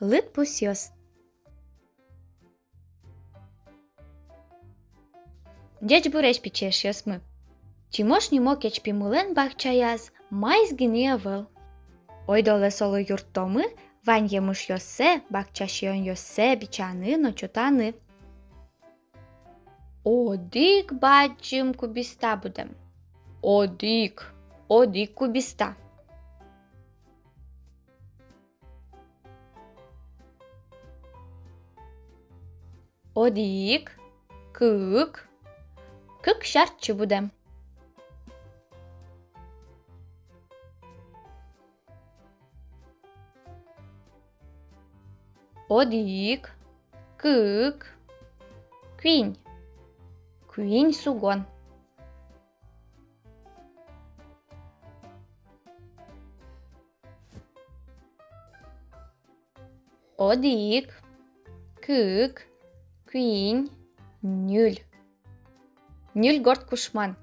Lıt pusios. Deci bureș piceșios mă. Cimoșni mocheci pimulen bahçayaz, mais giniavel. Oidole solo yurttomı, van yemuş yosse, bahçaşiyon yosse, biçanı, noçotanı. Odik bacım kubista budem. Odik kubista. Odik, kık şartçı budem. Odik, kık, Queen sugon. Odik, kık, nül. Nül gort kuşman.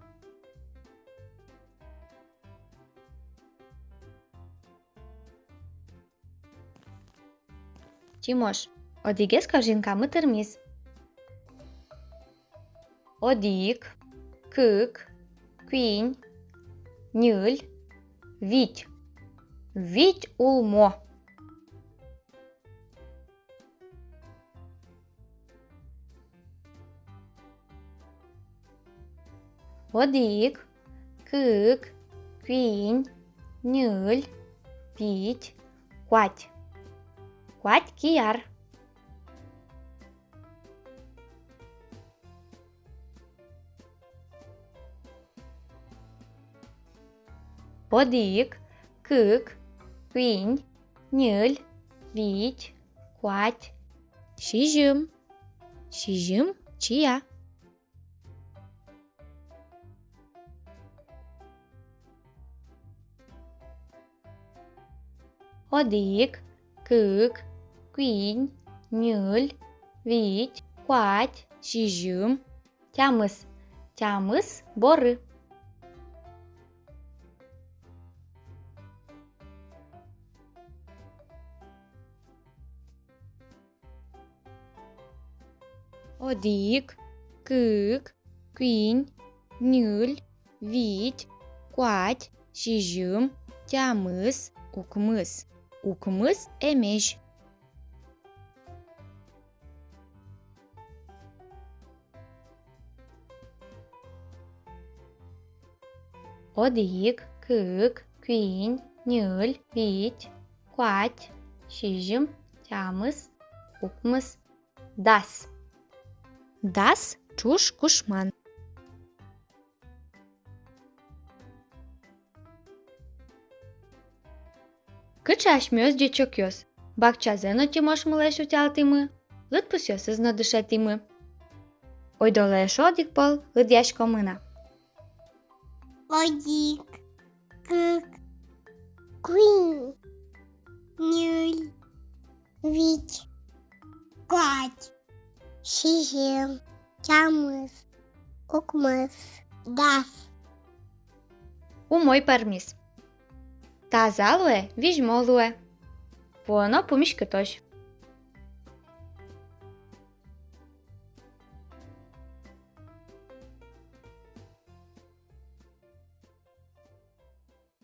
Timoș, odighez кажинкамы тырмиз. Odik, kık, nül, vить. Vить ulmo. Odik, kık, nül, vить, coать. Coать chiar. Odik, kık, nül, vить, coать. Şijim, çiya. Odik, kık, nül, vить, coать, şijim, teamız, borı. Odik, kık, nül, vить, coать, şijim, teamız, ukmız. Ukmız emiş. Odik, kık, nül, vить, coать, şijim, teamız, ukmız. Das. Das çuş kuşman. Кычашмёс дечокёс. Бакчазено тимош мылеш утялтимы. Лыт пусёс ызно дышетимы. Ойдолеш одик пол лыт яшко мына. Odik, kık, nül, vить, coать, şijim, teamız, ukmız, das. Умой пармис. Тазалуе, вижмолуе. Воно помішкитош.